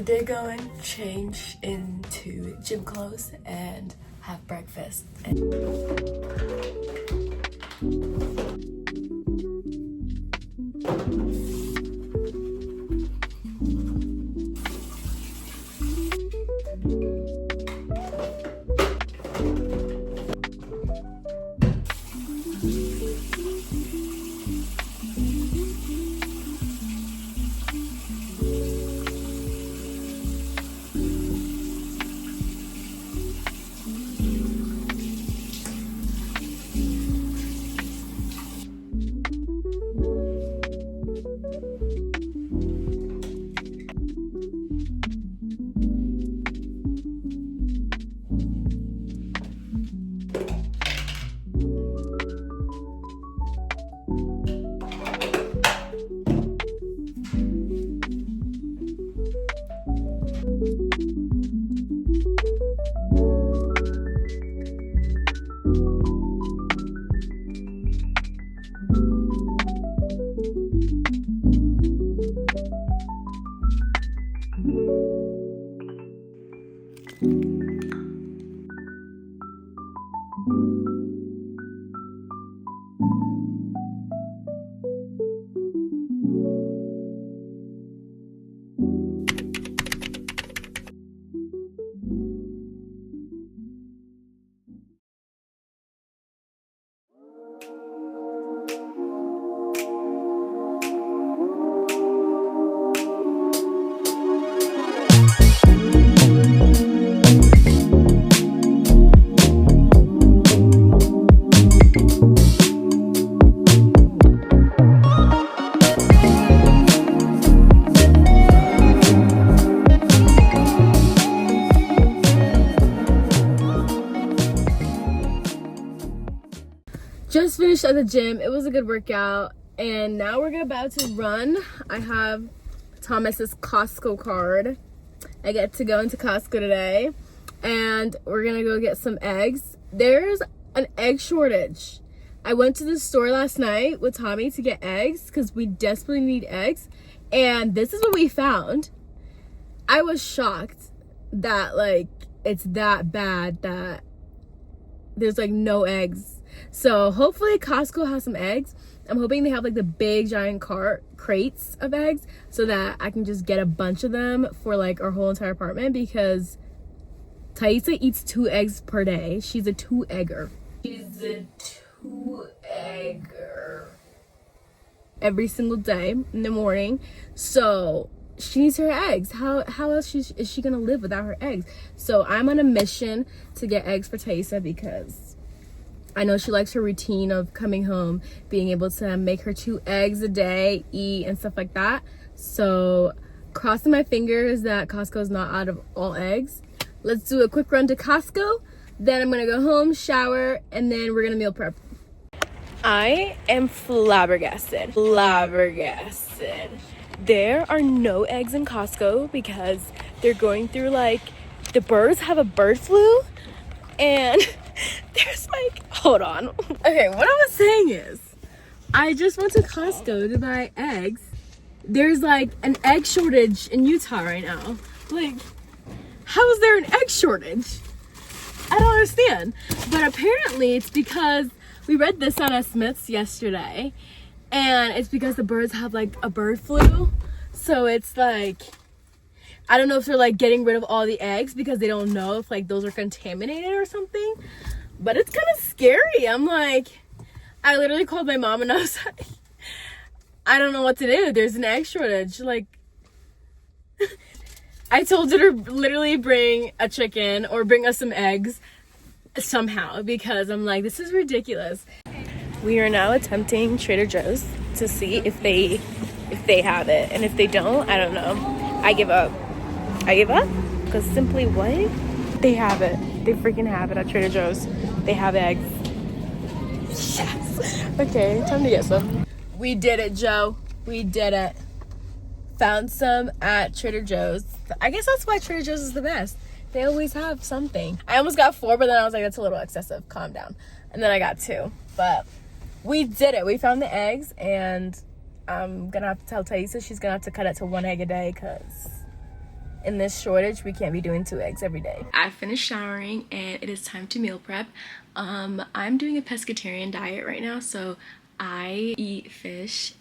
day going, change into gym clothes and have breakfast. Just finished at the gym. It was a good workout, and now we're about to run. I have Thomas's Costco card. I get to go into Costco today, and we're gonna go get some eggs. There's an egg shortage. I went to the store last night with Tommy to get eggs because we desperately need eggs, and this is what we found. I was shocked that like it's that bad that there's like no eggs. So hopefully Costco has some eggs. I'm hoping they have like the big giant crates of eggs so that I can just get a bunch of them for like our whole entire apartment, because Thaisa eats 2 eggs per day. She's a 2-egger. She's a 2-egger. Every single day in the morning. So she needs her eggs. How else is she gonna live without her eggs? So I'm on a mission to get eggs for Thaisa because I know she likes her routine of coming home, being able to make her 2 eggs a day, eat, and stuff like that. So, crossing my fingers that Costco's not out of all eggs. Let's do a quick run to Costco. Then I'm gonna go home, shower, and then we're gonna meal prep. I am flabbergasted. There are no eggs in Costco because they're going through like, the birds have a bird flu, and there's like, hold on. Okay, what I was saying is, I just went to Costco to buy eggs. There's like an egg shortage in Utah right now. Like, how is there an egg shortage? I don't understand. But apparently it's because we read this on Smith's yesterday, and it's because the birds have like a bird flu. So it's like, I don't know if they're like getting rid of all the eggs because they don't know if like those are contaminated or something. But it's kind of scary. I'm like, I literally called my mom and I was like, I don't know what to do. There's an egg shortage. Like, I told her to literally bring a chicken or bring us some eggs somehow, because I'm like, this is ridiculous. We are now attempting Trader Joe's to see if they have it. And if they don't, I don't know. I give up. Because simply what? They have it. They freaking have it at Trader Joe's. They have eggs. Yes. Okay, time to get some. We did it, Joe. We did it. Found some at Trader Joe's. I guess that's why Trader Joe's is the best. They always have something. I almost got 4, but then I was like, that's a little excessive. Calm down. And then I got 2. But we did it. We found the eggs, and I'm gonna have to tell Thaisa she's gonna have to cut it to 1 egg a day because in this shortage, we can't be doing 2 eggs every day. I finished showering and it is time to meal prep. I'm doing a pescatarian diet right now, so I eat fish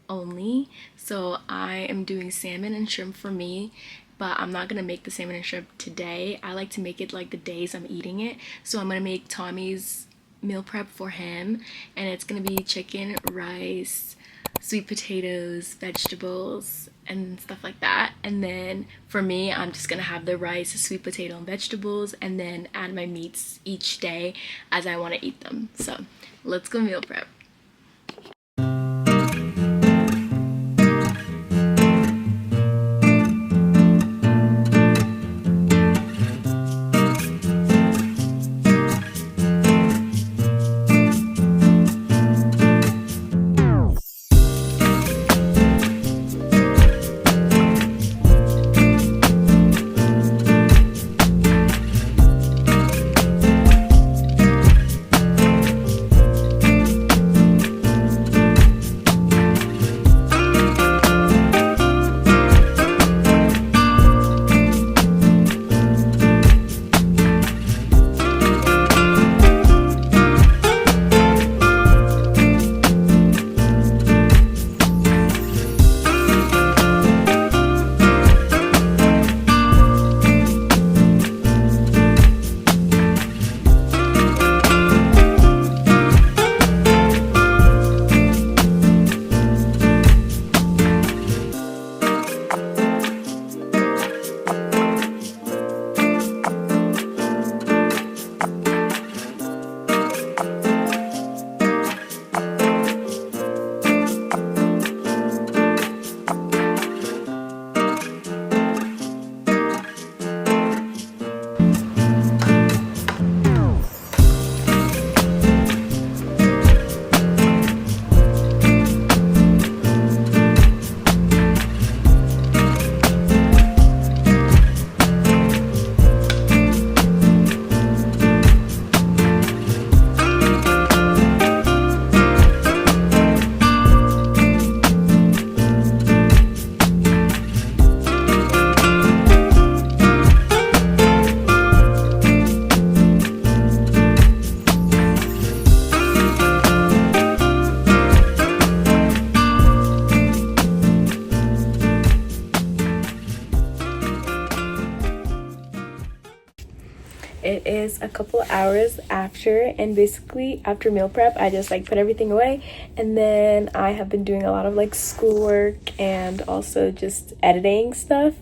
only. So I am doing salmon and shrimp for me, but I'm not gonna make the salmon and shrimp today. I like to make it like the days I'm eating it. So I'm gonna make Tommy's meal prep for him, and it's gonna be chicken, rice, sweet potatoes, vegetables, and stuff like that. And then for me, I'm just gonna have the rice, sweet potato, and vegetables, and then add my meats each day as I want to eat them. So let's go meal prep. It is a couple hours after, and basically after meal prep I just like put everything away, and then I have been doing a lot of like schoolwork and also just editing stuff,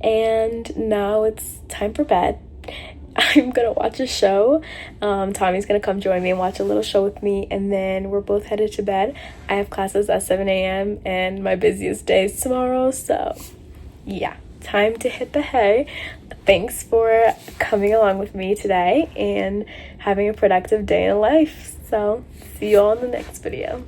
and now it's time for bed. I'm gonna watch a show. Tommy's gonna come join me and watch a little show with me, and then we're both headed to bed. I have classes at 7 a.m. and my busiest day is tomorrow, so yeah, time to hit the hay. Thanks for coming along with me today and having a productive day in life. So see you all in the next video.